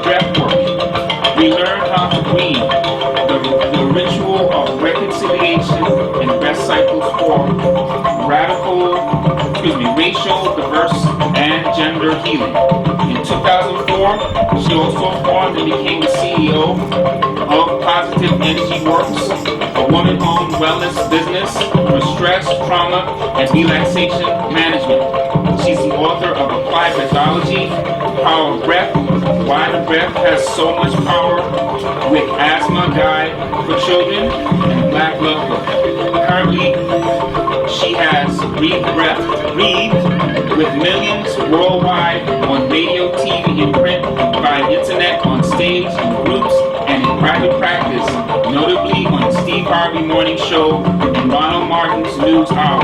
breath work. We learn how to breathe, the ritual of reconciliation and breath cycles for racial, diverse, and gender healing. In 2004, she also formed and became the CEO of Positive Energy Works, a woman-owned wellness business for stress, trauma, and relaxation management. She's the author of Applied Methodology, Power of Breath, Why the Breath Has So Much Power, with Asthma Guide for Children, and Black Love Book. Currently, she has Breathe with millions worldwide on radio, TV, and print, by internet, on stage, in groups, and in private practice, notably on the Steve Harvey Morning Show and Ronald Martin's News Hour.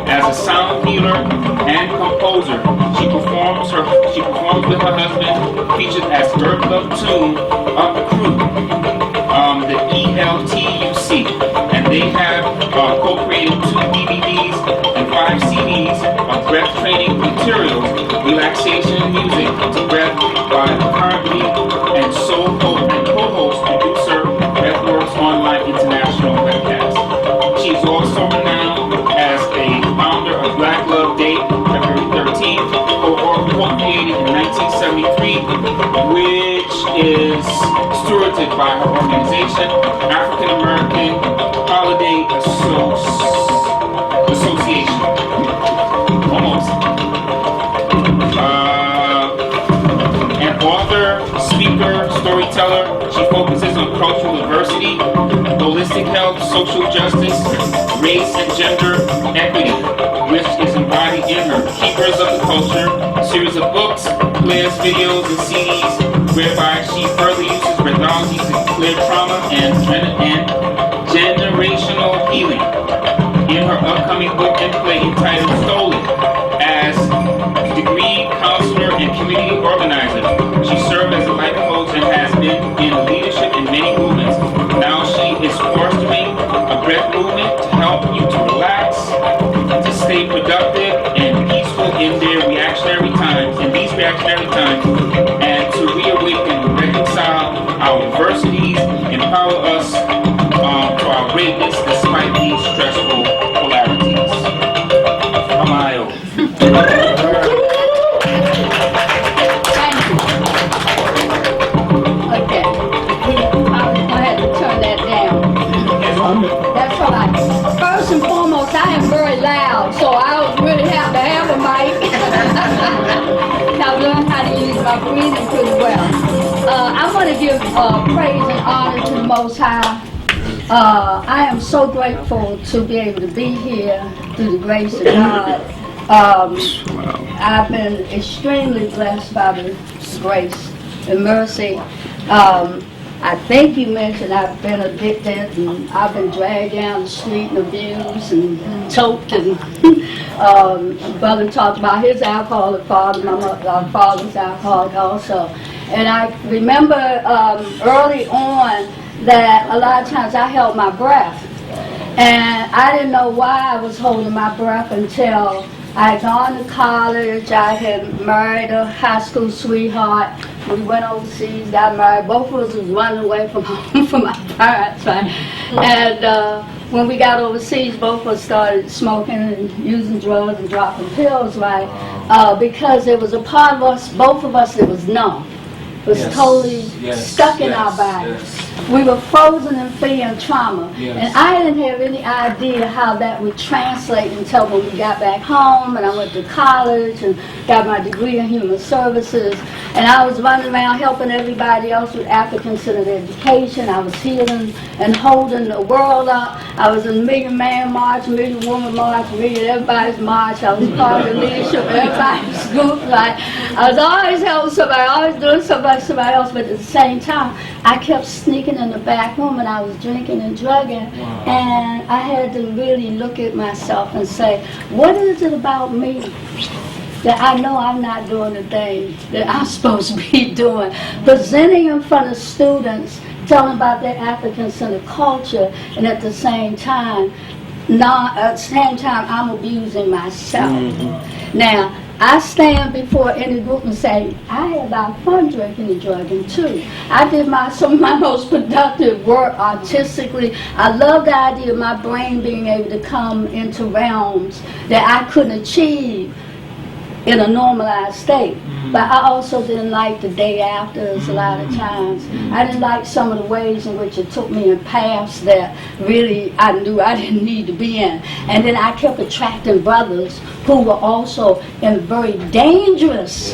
As a sound healer and composer, she performs with her husband, featured as Earth Love Tune of the Crew, the ELTUC, and they have co-created 2 DVDs and 5 CDs of breath training materials, relaxation music to breath by currently and co-host producer Breathworks Online International webcast. She's also renowned as a founder of Black Love Day, February 13th, co-created in 1973, which is stewarded by her organization, African American Holiday Association. Almost. An author, speaker, storyteller, she focuses on cultural diversity, holistic health, social justice, race and gender equity, which is embodied in her Keepers of the Culture series of books, plays, videos, and CDs, whereby she further uses methodologies to clear trauma and generational healing. In her upcoming book and play entitled Stolen, as degree counselor and community organizer, she served as a life coach and has been in leadership in many movements. Now she is fostering a breath movement to help you to relax, to stay productive and peaceful in these reactionary times, and to reawaken and reconcile our diversities, empower us to our greatness despite these stressful polarities. Amayo. Okay. I had to turn that down. That's all right. First and foremost, I am very loud, so I don't really have to have a mic. I've learned how to use my breathing pretty well. I want to give praise and honor to the Most High. I am so grateful to be able to be here through the grace of God. I've been extremely blessed by the grace and mercy. I think you mentioned I've been addicted and I've been dragged down the street and abused and choked, and brother talked about his alcoholic father, my father's alcoholic also. And I remember early on that a lot of times I held my breath, and I didn't know why I was holding my breath until I had gone to college. I had married a high school sweetheart. We went overseas, got married. Both of us was running away from home from my parents, right? And when we got overseas, both of us started smoking and using drugs and dropping pills, right? Because there was a part of us, both of us, that was numb. It was totally stuck in our bodies. We were frozen in fear and trauma. And I didn't have any idea how that would translate until when we got back home and I went to college and got my degree in human services. And I was running around helping everybody else with African-centered education. I was healing and holding the world up. I was in the Million Man March, Million Woman March, Million Everybody's March. I was part of the leadership of everybody's group. Like, I was always helping somebody, always doing somebody else, but at the same time, I kept sneaking in the back room and I was drinking and drugging. And I had to really look at myself and say, what is it about me that I know I'm not doing the thing that I'm supposed to be doing? Presenting in front of students, telling about their African-centered culture, and at the same time, I'm abusing myself. Now, I stand before any group and say, I had a lot of fun drinking and drugging too. I did some of my most productive work artistically. I love the idea of my brain being able to come into realms that I couldn't achieve in a normalized state. But I also didn't like the day afters a lot of times. I didn't like some of the ways in which it took me in paths that really I knew I didn't need to be in. And then I kept attracting brothers who were also in very dangerous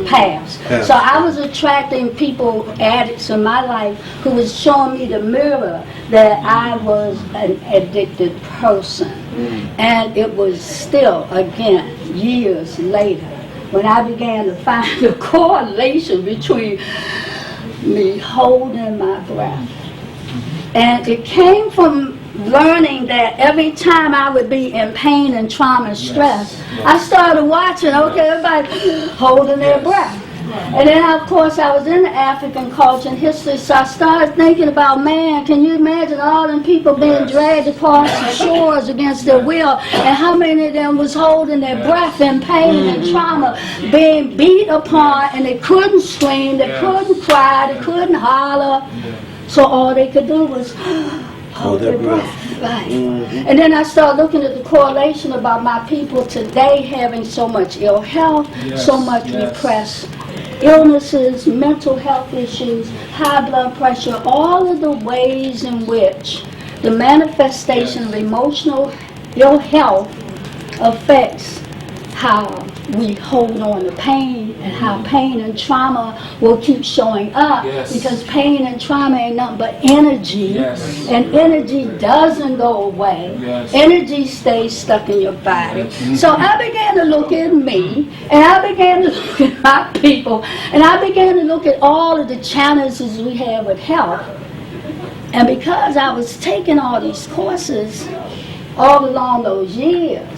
paths. So I was attracting people, addicts in my life, who was showing me the mirror that I was an addicted person. And it was still, again, years later, when I began to find a correlation between me holding my breath. And it came from learning that every time I would be in pain and trauma and stress, I started watching, okay, everybody holding their breath. And then, of course, I was in the African culture and history, so I started thinking about, man, can you imagine all them people being dragged across the shores against their will, and how many of them was holding their breath in pain and trauma, being beat upon, and they couldn't scream, they couldn't cry, they couldn't holler, so all they could do was hold their breath. Right. And then I started looking at the correlation about my people today having so much ill health, so much repressed illnesses, mental health issues, high blood pressure, all of the ways in which the manifestation of emotional ill health affects how we hold on to pain and how pain and trauma will keep showing up, because pain and trauma ain't nothing but energy, and energy doesn't go away. Energy stays stuck in your body. So I began to look at me, and I began to look at my people, and I began to look at all of the challenges we have with health. And because I was taking all these courses all along those years,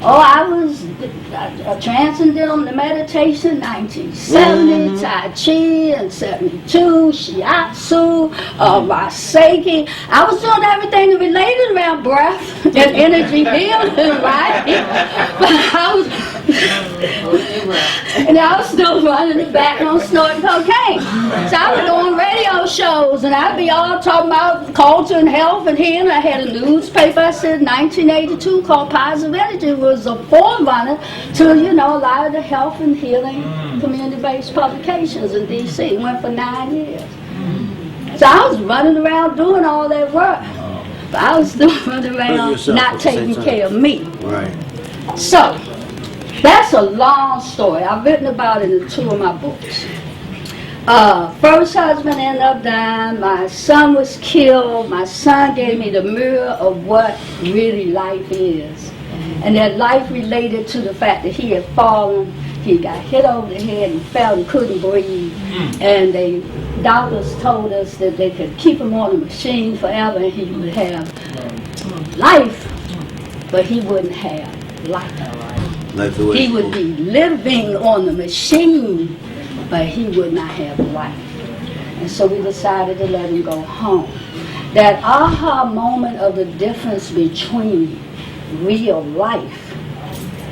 I was a transcendental meditation, 1970, Tai Chi in 72, Shiatsu, Reiki. I was doing everything related around breath and energy healing, right? But I was still running the back on snorting cocaine. So I was doing radio shows, and I'd be all talking about culture and health and healing. I had a newspaper, I said, 1982, called Positive Energy. It was a forerunner to, a lot of the health and healing community-based publications in D.C. Went for 9 years. So I was running around doing all that work. But I was still running around not taking care of me. Right. So, that's a long story. I've written about it in 2 of my books. First husband ended up dying. My son was killed. My son gave me the mirror of what really life is. And that life related to the fact that he had fallen. He got hit over the head and fell and couldn't breathe. And the doctors told us that they could keep him on the machine forever and he would have life, but he wouldn't have life. He would be living on the machine, but he would not have life. And so we decided to let him go home. That aha moment of the difference between real life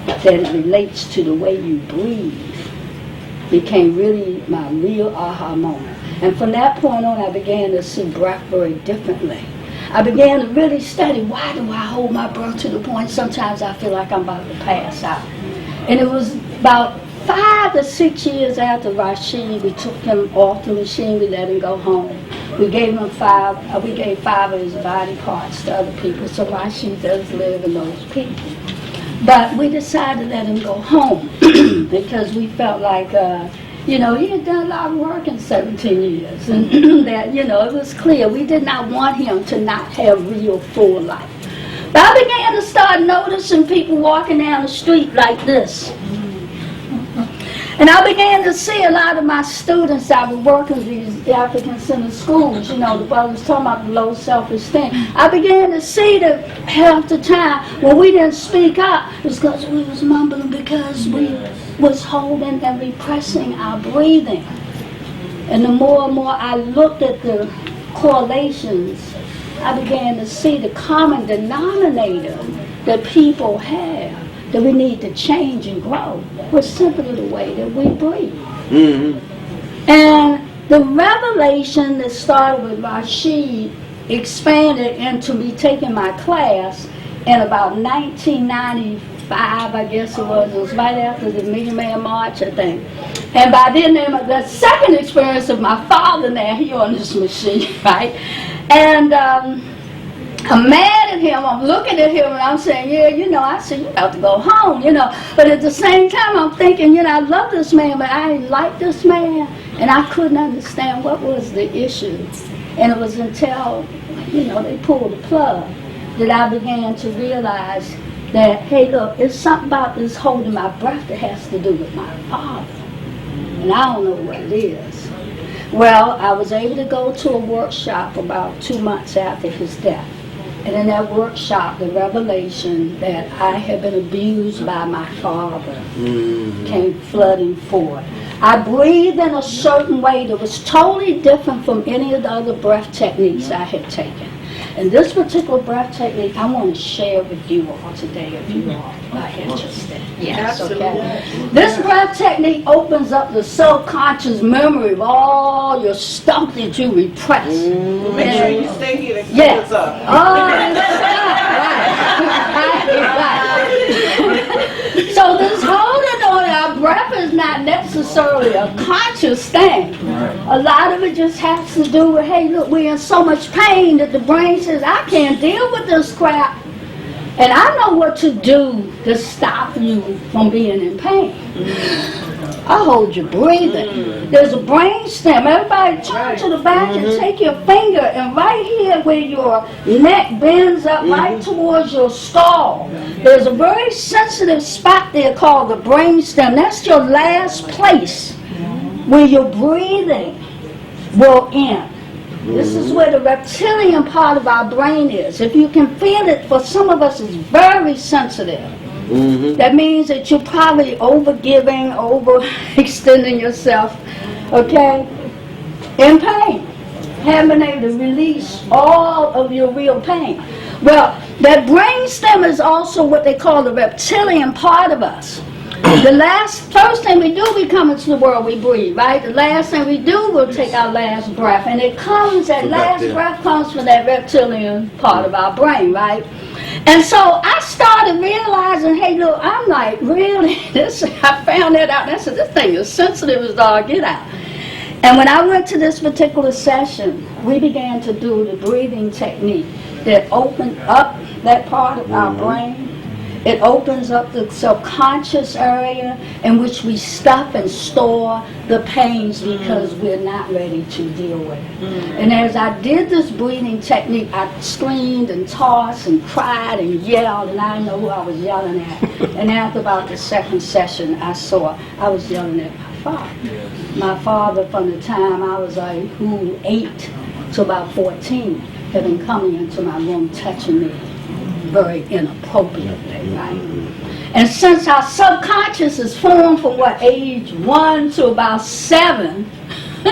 that relates to the way you breathe became really my real aha moment. And from that point on, I began to see breath very differently. I began to really study, why do I hold my breath to the point sometimes I feel like I'm about to pass out. And it was about 5 to 6 years after Rashid, we took him off the machine, we let him go home. We gave him 5 of his body parts to other people, so Rashid does live in those people. But we decided to let him go home because we felt like, he had done a lot of work in 17 years. And that, it was clear we did not want him to not have real full life. But I began to start noticing people walking down the street like this. And I began to see a lot of my students. I was working with these African-centered schools, the brothers talking about the low self-esteem. I began to see that half the time when we didn't speak up, it was because we was mumbling, because we was holding and repressing our breathing. And the more and more I looked at the correlations, I began to see the common denominator that people have that we need to change and grow was simply the way that we breathe. And the revelation that started with Rashid expanded into me taking my class in about 1995, I guess it was right after the Million Man March, I think. And by then, the second experience of my father now, he on this machine, right? And I'm mad at him, I'm looking at him, and I'm saying, yeah, I said, you have to go home, But at the same time, I'm thinking, I love this man, but I didn't like this man, and I couldn't understand what was the issue. And it was until, they pulled the plug that I began to realize that, hey, look, it's something about this holding my breath that has to do with my father. And I don't know what it is. Well, I was able to go to a workshop about 2 months after his death. And in that workshop, the revelation that I had been abused by my father came flooding forth. I breathed in a certain way that was totally different from any of the other breath techniques I had taken. And this particular breath technique, I want to share with you all today if you all are interested. Yes, okay. This breath technique opens up the subconscious memory of all your stuff that you repress. Make sure you stay here and yeah. what's up. Right. So this holding on our breath is not necessarily a conscious thing. A lot of it just has to do with, hey, look, we're in so much pain that the brain says, I can't deal with this crap. And I know what to do to stop you from being in pain. I hold your breathing. There's a brain stem. Everybody turn to the back and take your finger, and right here where your neck bends up right towards your skull, there's a very sensitive spot there called the brain stem. That's your last place where your breathing will end. This is where the reptilian part of our brain is. If you can feel it, for some of us it's very sensitive. That means that you're probably overgiving, overextending yourself, okay? In pain. Haven't been able to release all of your real pain. Well, that brain stem is also what they call the reptilian part of us. The first thing we do, we come into the world, we breathe, right? The last thing we do, we'll take our last breath. And that last breath comes from that reptilian part of our brain, right? And so I started realizing, hey, look, I'm like, really? I found that out. I said, this thing is sensitive as all get out. And when I went to this particular session, we began to do the breathing technique that opened up that part of our brain. It opens up the subconscious area in which we stuff and store the pains because we're not ready to deal with it. And as I did this breathing technique, I screamed and tossed and cried and yelled, and I didn't know who I was yelling at. And after about the second session, I was yelling at my father. My father, from the time I was like 8 to about 14, had been coming into my room touching me very inappropriately, right? And since our subconscious is formed from age 1 to about 7, a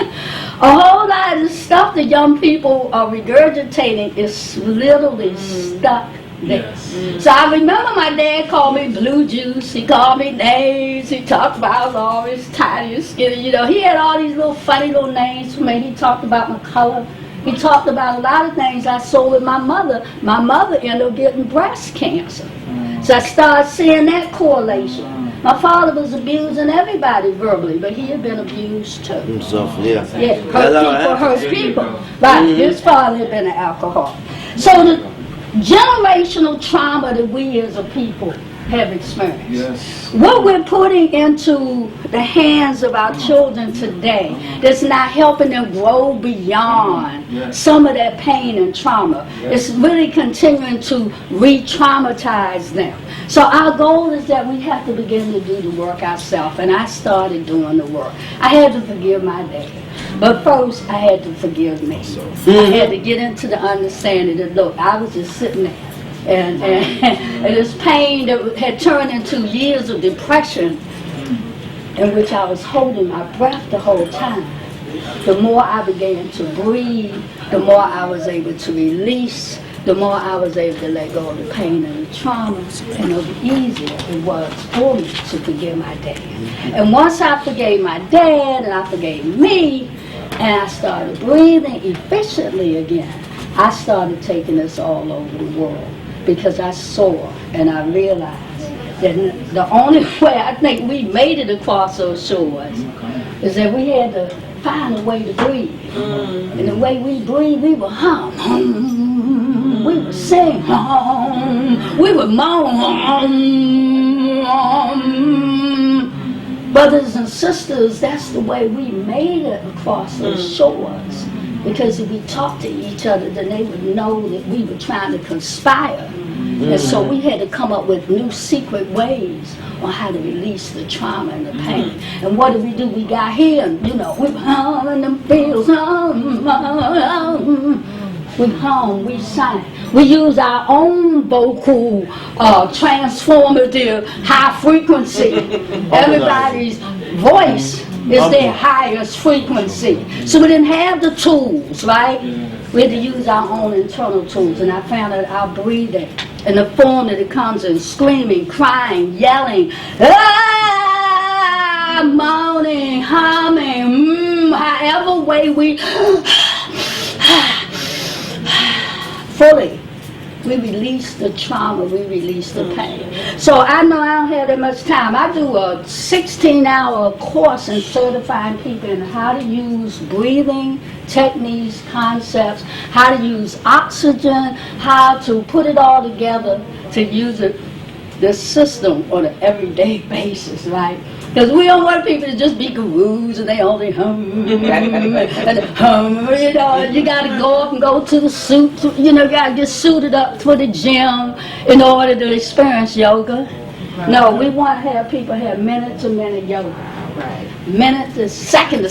whole lot of the stuff that young people are regurgitating is literally stuck there. So I remember my dad called me Blue Juice, he called me names, he talked about I was always tiny and skinny, he had all these little funny little names for me. He talked about my color. He talked about a lot of things I saw with my mother. My mother ended up getting breast cancer. So I started seeing that correlation. My father was abusing everybody verbally, but he had been abused too. Himself, yeah. Yeah, hurt people. Right, his father had been an alcoholic. So the generational trauma that we as a people have experienced. Yes. What we're putting into the hands of our children today that's not helping them grow beyond some of that pain and trauma. It's really continuing to re-traumatize them. So our goal is that we have to begin to do the work ourselves, and I started doing the work. I had to forgive my dad, but first I had to forgive me. I had to get into the understanding that, look, I was just sitting there. And this pain that had turned into years of depression in which I was holding my breath the whole time. The more I began to breathe, the more I was able to release the more I was able to let go of the pain and the trauma, and the easier it was for me to forgive my dad. And once I forgave my dad, and I forgave me, and I started breathing efficiently again, I started taking this all over the world, because I saw and I realized that the only way I think we made it across those shores is that we had to find a way to breathe. And the way we breathe, we would hum, we would sing, we would moan. Brothers and sisters, that's the way we made it across those shores. Because if we talked to each other, then they would know that we were trying to conspire. And so we had to come up with new secret ways on how to release the trauma and the pain. And what did we do? We got here and, we were humming them fields, we hum, we sang. We use our own vocal transformative high frequency. Everybody's voice is their highest frequency. So we didn't have the tools, right? We had to use our own internal tools. And I found that our breathing, in the form that it comes in, screaming, crying, yelling, moaning, humming, however way we fully, we release the trauma, we release the pain. So I know I don't have that much time. I do a 16-hour course in certifying people in how to use breathing techniques, concepts, how to use oxygen, how to put it all together to use it, the system on an everyday basis, right? Because we don't want people to just be gurus and they only hum and hum, you got to go up and go to the suit, you got to get suited up for the gym in order to experience yoga. No, we want to have people have minute-to-minute yoga. Right. Minute to second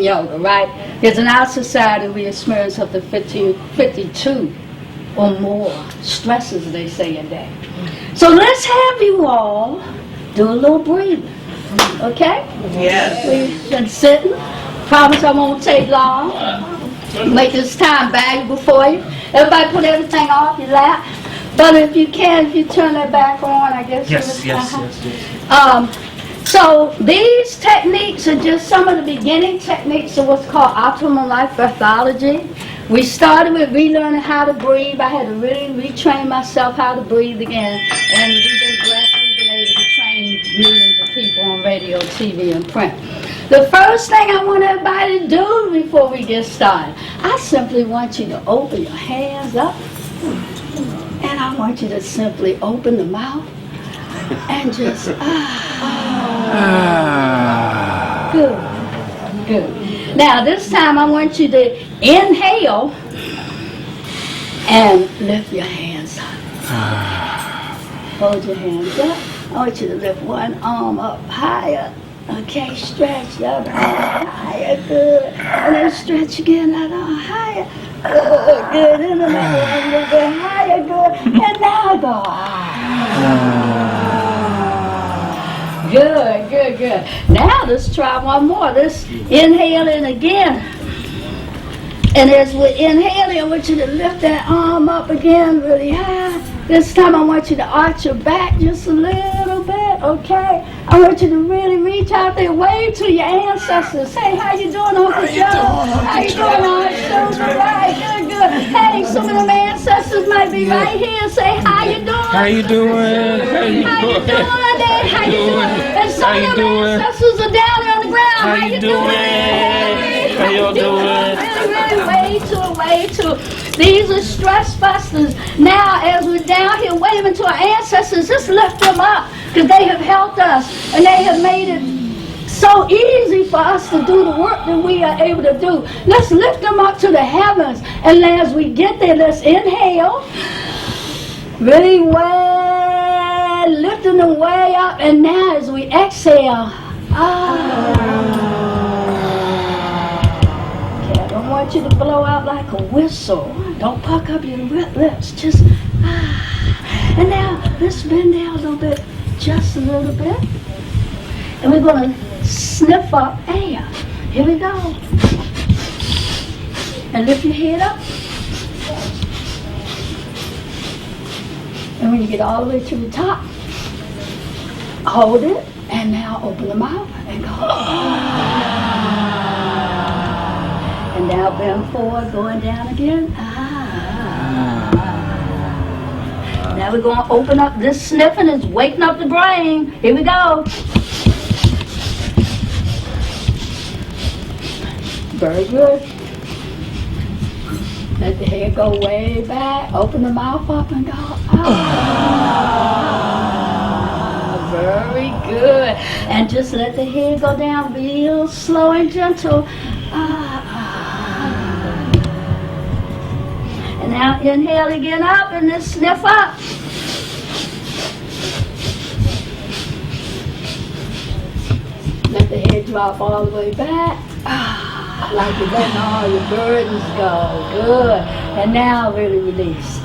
yoga, right? Because in our society we experience up to 52 or more stresses, they say, a day. So let's have you all do a little breathing. Okay? Yes. We've been sitting. Promise I won't take long. Make this time valuable for you. Everybody put everything off your lap. But if you can, if you turn that back on, I guess. Yes. So these techniques are just some of the beginning techniques of what's called optimal life pathology. We started with relearning how to breathe. I had to really retrain myself how to breathe again. And we've been blessed. We've been able to train millions of people on radio, TV, and print. The first thing I want everybody to do before we get started, I simply want you to open your hands up. And I want you to simply open the mouth and just, Good. Now this time I want you to inhale and lift your hands up. Hold your hands up. I want you to lift one arm up higher. Okay, stretch the other arm higher, good. And then stretch again, that arm higher. Good, and another one a little bit higher, good. And now go Good. Now let's try one more. Let's inhale in again. And as we're inhaling, I want you to lift that arm up again really high. This time I want you to arch your back just a little bit, okay? I want you to really reach out there, wave to your ancestors. Say, how you doing, Uncle Joe? How you doing, Aunt Susan? Right, good. Hey, some of them ancestors might be right here. Say, how you doing? How you doing? How you doing? How you doing? And some of them ancestors are down there on the ground. How you doing? How y'all doing? Really, way to. These are stress busters. Now, as we're down here waving to our ancestors, just lift them up, because they have helped us, and they have made it so easy for us to do the work that we are able to do. Let's lift them up to the heavens, and as we get there, let's inhale, really way, lifting them way up, and now as we exhale, I want you to blow out like a whistle. Don't puck up your lips. Just And now let's bend down a little bit, just a little bit. And we're going to sniff up air. Here we go. And lift your head up. And when you get all the way to the top, hold it, and now open the mouth and go. And now bend forward, going down again. Now we're going to open up. This sniffing is waking up the brain. Here we go. Very good. Let the head go way back. Open the mouth up and go. Very good. And just let the head go down real slow and gentle. And now inhale again up and then sniff up. Let the head drop all the way back. Like you're letting all your burdens go. Good. And now really release.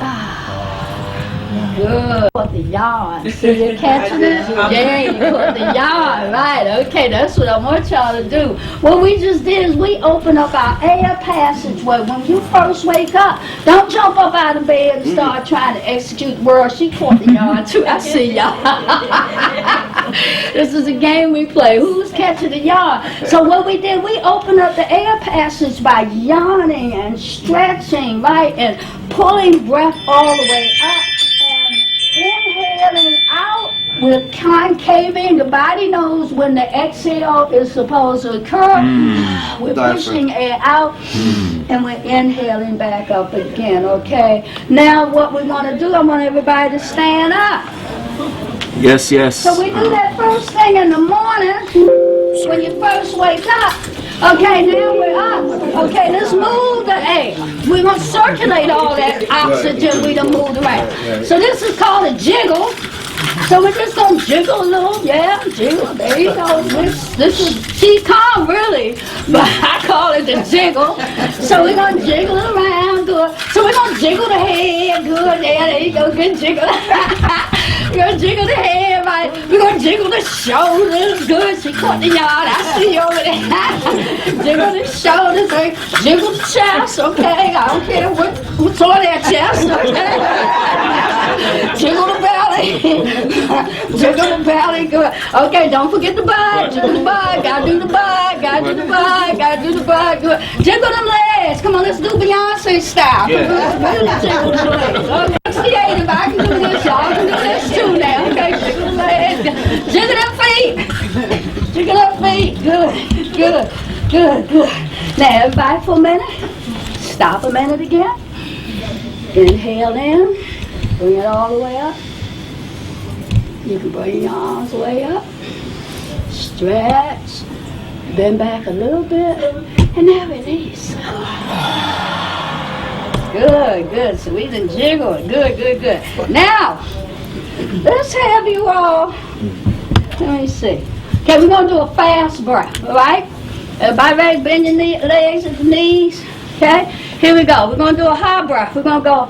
Good. Put the yarn. See, you're catching it? Yeah, you put the yarn. Right. Okay, that's what I want y'all to do. What we just did is we open up our air passageway. When you first wake up, don't jump up out of bed and start trying to execute words. She caught the yarn too. I see y'all. This is a game we play. Who's catching the yarn? So what we did, we opened up the air passage by yawning and stretching, right, and pulling breath all the way up. Inhaling out with concaving. The body knows when the exhale is supposed to occur. We're pushing air out and we're inhaling back up again, okay? Now what we want to do, I want everybody to stand up. Yes, yes. So we do that first thing in the morning when you first wake up. Okay, now we're up. Okay, let's move the air. We're going to circulate all that oxygen we done moved around. So this is called a jiggle. So we're just going to jiggle a little. Yeah, jiggle. There you go. This is T-Con, really. But I call it the jiggle. So we're going to jiggle around. Good. So we're going to jiggle the head. Good. There you go. Good jiggle. We're going to jiggle the head, right? We're going to jiggle the shoulders. Good. She caught the yard. I see you over there. Jiggle the shoulders. Right? Jiggle the chest. Okay. I don't care what's on that chest. Okay. Jiggle the belly. Jiggle the belly. Good. Okay. Don't forget the butt. Jiggle the butt. Gotta do the butt. Gotta do the butt. Gotta do the butt. Good. Jiggle them legs. Come on. Let's do Beyonce style. Come on, let's really jiggle the legs. Okay. 68, if I can do this, y'all can do this too now. Okay, jiggle the legs. Jiggle them feet. Jiggle them feet. Good, good, good, good. Now, everybody for a minute. Stop a minute again. Inhale in. Bring it all the way up. You can bring your arms way up. Stretch. Bend back a little bit. And now release. Good, good. So we done jiggled. Good, good, good. Now, let's have you all, let me see. Okay, we're going to do a fast breath, all right? Everybody ready? Bend your legs at the knees. Okay? Here we go. We're going to do a high breath. We're going to go.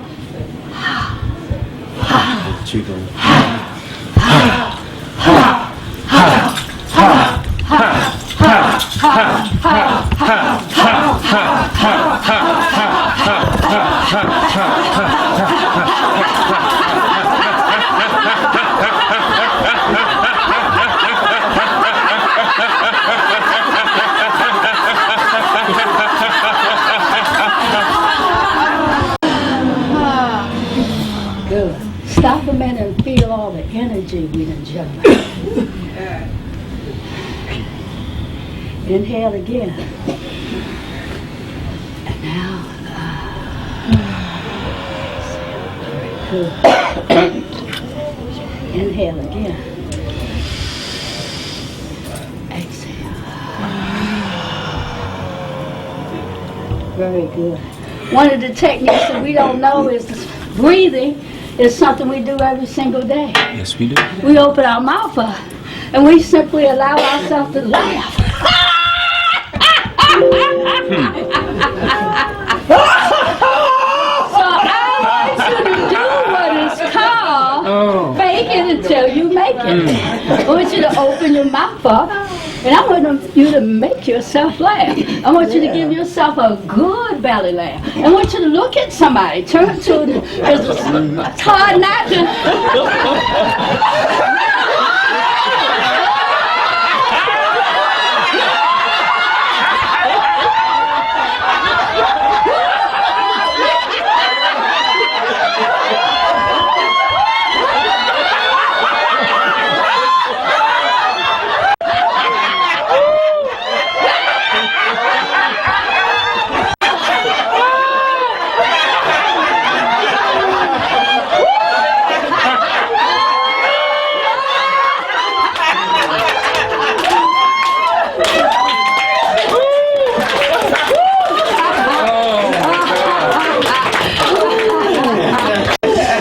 Good. Stop a minute and feel all the energy we done generated. Inhale again. And now, good. Inhale again. Exhale. Very good. One of the techniques that we don't know is breathing. Is something we do every single day. Yes, we do. We open our mouth up and we simply allow ourselves to laugh. So I want you to do what is called fake it until you make it. I want you to open your mouth up and I want them you to make yourself laugh. I want you to give yourself a good belly laugh. I want you to look at somebody, turn to them, because it's hard not to.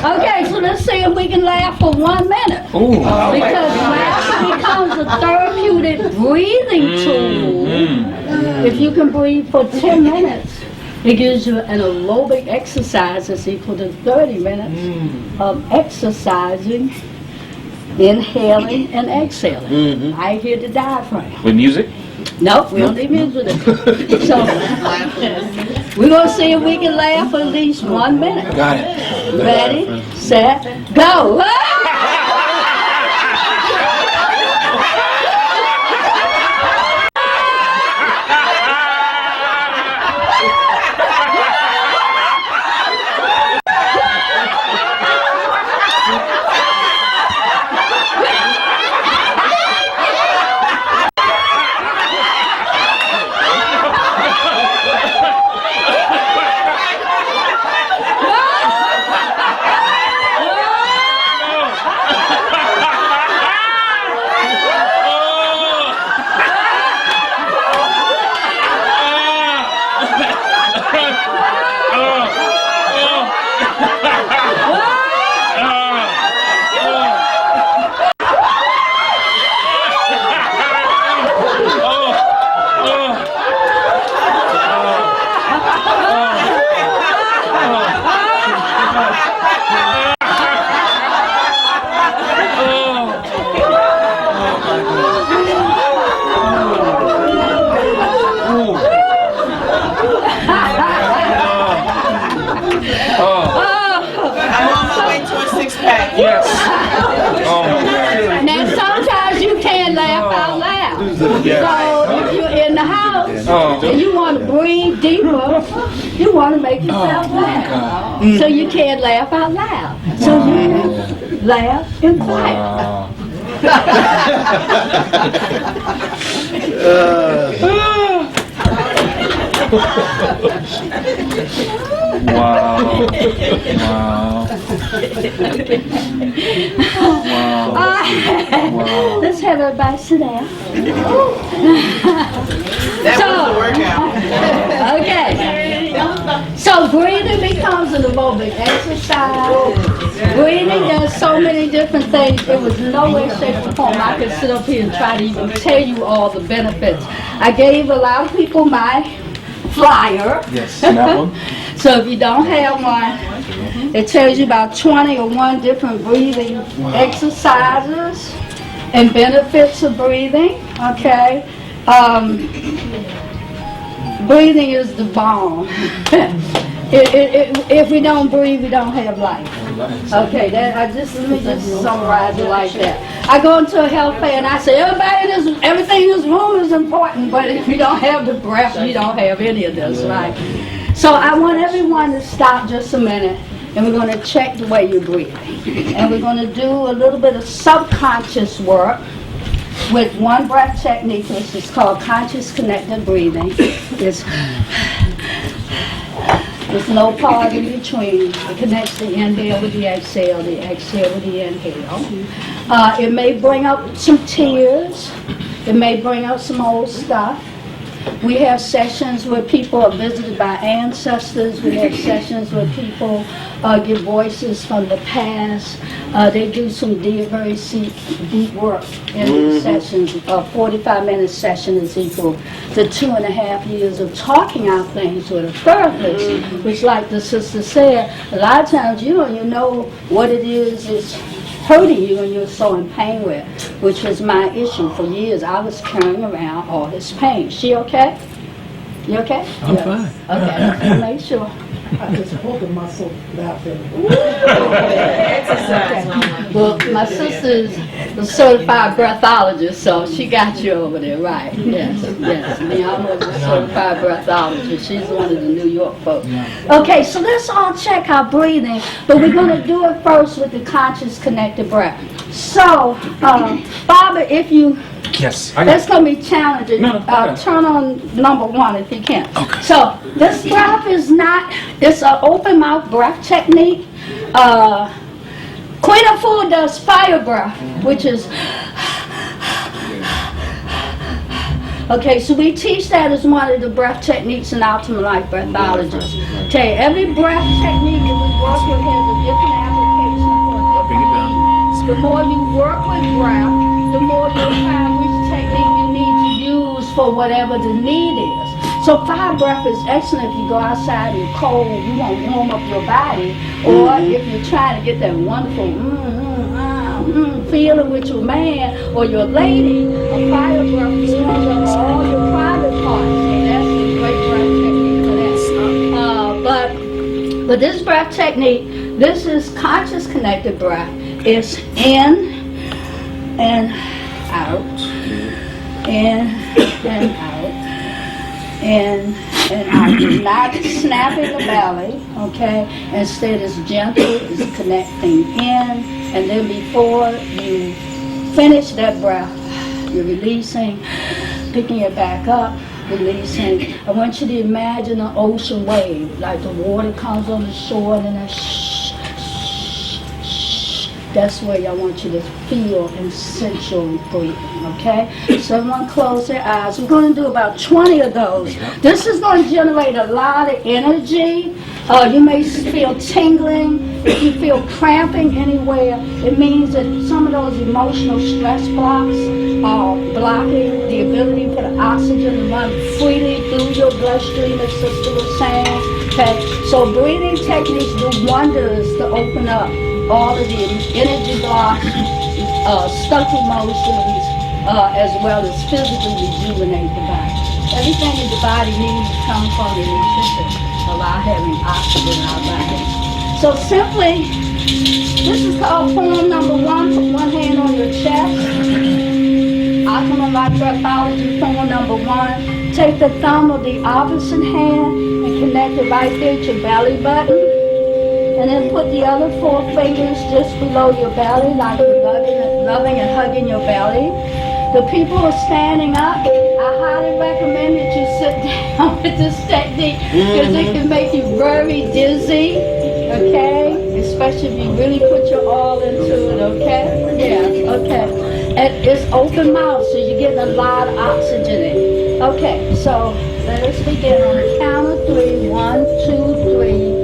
Okay, so let's see if we can laugh for 1 minute. Because laughter becomes a therapeutic breathing tool. If you can breathe for 10 minutes, it gives you an aerobic exercise that's equal to 30 minutes of exercising, inhaling, and exhaling. I hear the diaphragm. With music? Nope, we don't need music. So, we're going to see if we can laugh for at least 1 minute. Got it. Ready, set, go! Yes. Now, sometimes you can't laugh out loud. So, if you're in the house and you want to breathe deeper, you want to make yourself laugh. So, you can't laugh out loud. So, you laugh in quiet. Wow. Let's have everybody sit down. That was a workout. Okay. So breathing becomes an aerobic exercise. Breathing does so many different things. It was no way, shape, or form I could sit up here and try to even tell you all the benefits. I gave a lot of people my flyer. Yes. That one? So if you don't have one, it tells you about 21 different breathing exercises and benefits of breathing. Okay. Breathing is the bomb. If we don't breathe, we don't have life. Okay, let me just summarize it like that. I go into a health fair and I say, everything in this room is important, but if you don't have the breath, you don't have any of this, right? So I want everyone to stop just a minute, and we're going to check the way you're breathing. And we're going to do a little bit of subconscious work with one breath technique, which is called conscious connected breathing. There's no pause in between. It connects the inhale with the exhale with the inhale. It may bring up some tears. It may bring up some old stuff. We have sessions where people are visited by ancestors. We have sessions where people give voices from the past. They do some very deep work in these sessions. A 45-minute session is equal to 2.5 years of talking out things with a therapist, which, like the sister said, a lot of times you don't even know what it is hurting you and you're so in pain with, which was my issue for years. I was carrying around all this pain. She okay? You okay? I'm Yes. fine. Okay, just to make sure. I just holding myself laughing. Well, my sister's a certified breathologist, so she got you over there, right? Yes, yes. Me, I'm a certified breathologist. She's one of the New York folks. Okay, so let's all check our breathing, but we're going to do it first with the conscious connected breath. So, Barbara, if you... Yes. That's going to be challenging. No, okay. Turn on number 1 if you can. Okay. So this breath is not, it's an open mouth breath technique. Queen of Fu does fire breath, which is, okay, so we teach that as one of the breath techniques in Ultimate Life Breathology. Okay, every breath technique that we work with has a different application for a different need. The more you work with breath, the more you'll find which technique you need to use for whatever the need is. So fire breath is excellent if you go outside and you're cold, you want to warm up your body, or if you're trying to get that wonderful feeling with your man or your lady, a fire breath warms up all your private parts. So that's a great breath technique for that. But this breath technique, this is conscious connected breath. It's in and out, in and out, in and out. You're not snapping the belly, okay? Instead, it's gentle, it's connecting in, and then before you finish that breath, you're releasing, picking it back up, releasing. I want you to imagine an ocean wave, like the water comes on the shore and then that that's where I want you to feel and sense your breathing, okay? So everyone close their eyes. We're going to do about 20 of those. This is going to generate a lot of energy. You may feel tingling. If you feel cramping anywhere, it means that some of those emotional stress blocks are blocking the ability for the oxygen to run freely through your bloodstream, as Sister was saying. Okay? So breathing techniques do wonders to open up all of the energy blocks, stuck emotions, as well as physically rejuvenate the body. Everything in the body needs to come from the nutrition of our having oxygen in our body. So simply, this is called form number 1. Put one hand on your chest. Ultimate Life Breathology form number 1. Take the thumb of the opposite hand and connect it right there to your belly button. And then put the other 4 fingers just below your belly, like you're loving and hugging your belly. The people who are standing up, I highly recommend that you sit down with this technique because it can make you very dizzy, okay? Especially if you really put your all into it, okay? Yeah, okay. And it's open mouth, so you're getting a lot of oxygen in. Okay, so let us begin on the count of 3. 1, 2, 3.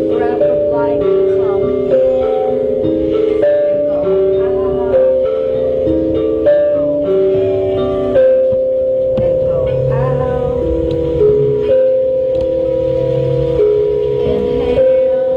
breath of life come in and go out, and go out. Inhale,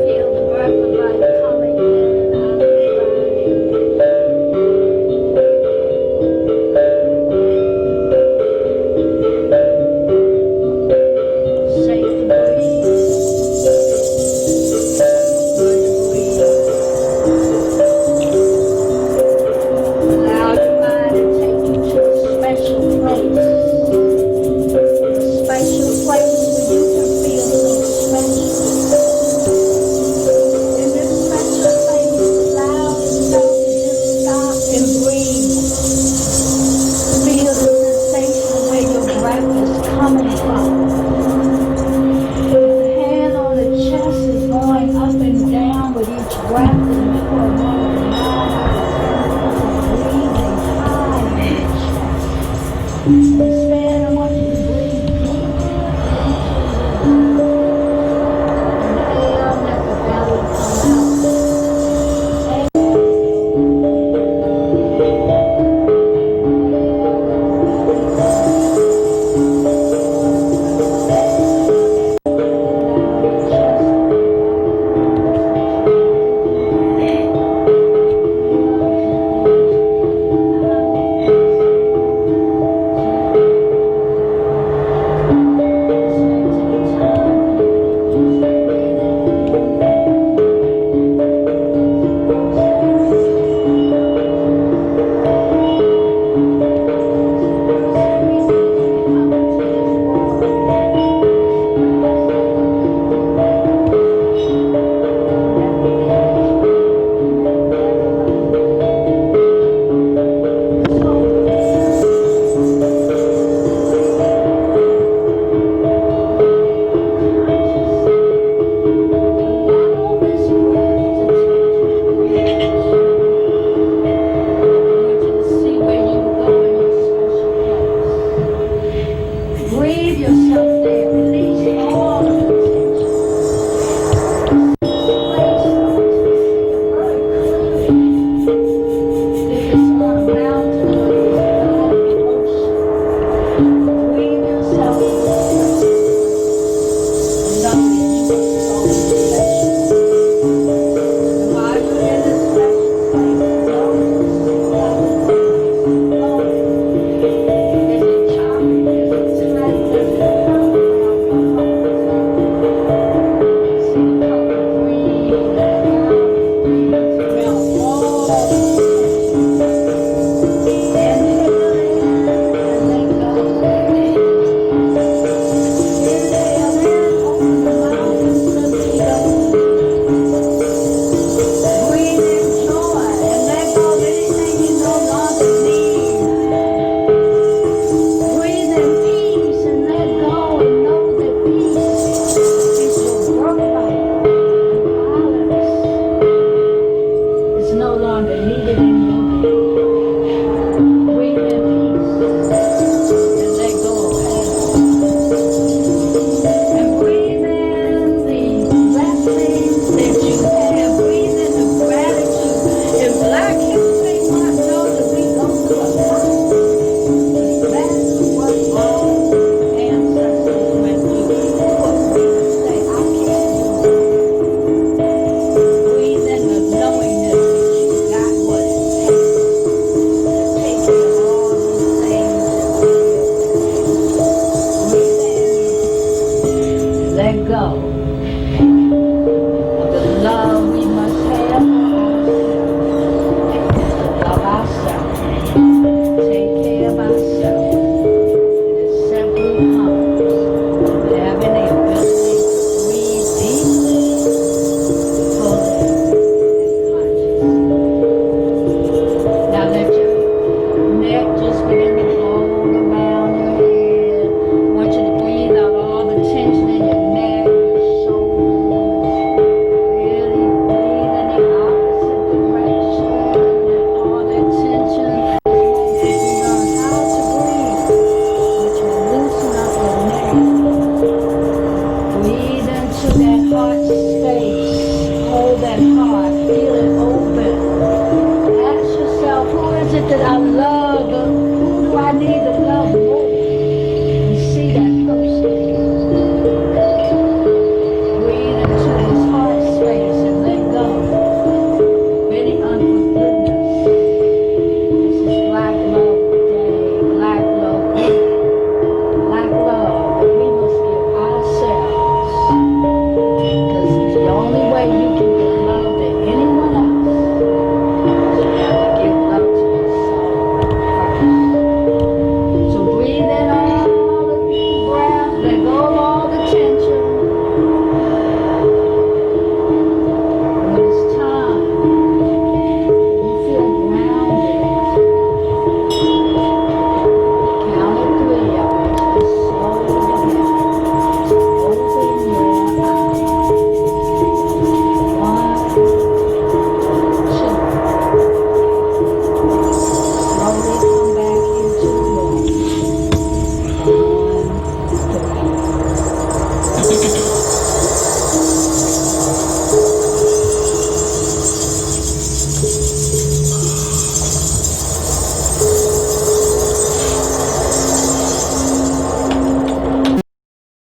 feel the breath of life coming in and out of your body. Safe to breathe. Good to breathe. Allow your mind to take you to a special place. A special place where you can feel so special. In this special place, allow yourself to just stop and breathe. Feel the sensation where your breath is coming from. The hand on the chest is going up and down with each breath, and you are going down, breathing high in the chest. Instead, I want you to breathe deep. Inhale, let the belly come out. Breathe yourself there. Release all of the tension. If it's on a mountain or it's on the ocean, breathe yourself there. And know that you are so special. And while you're in this special place, know there's a chakra, there's a time, there's a power around your heart. See the color green, that out, smell all the tension. Inhale in and let go. Inhale in, open the mouth and simply open. Breathe in joy and let go of anything you no longer need. Breathe in peace and let go and know that peace is your birthright. Violence is no longer needed in your life. Breathe in peace and let go of pain. And breathe in the blessings that you have. Breathe in the gratitude. In Black History Month, know that we go through a lot. That's what all ancestors went through. For me to say, I can't do it. Breathe in the knowingness that you got what it takes to take care of all those things that we Breathe in, let go of the love we must have for ourselves. Love ourselves. Take care of ourselves. And it simply comes from having the ability to breathe deeply, fully, and consciously. Now let your neck just begin to fold around your head. I want you to breathe out all the tension in your neck, your that heart space. Hold that heart. Feel it open. Ask yourself, who is it that I love? Who do I need to love more? And see that person. Breathe into his heart space and let go. Any unforgiveness. This is Black Love Day. Black love. Black love that we must give ourselves. Because it's the only way you can give love to anyone else. You have to give love to yourself first. So breathe in all the deep breath. Let go of all the tension. And when it's time, you feel grounded. Count to 3, y'all. Just slow down. Open your eyes. 1, 2. Slowly come back into the moment. 1, 3.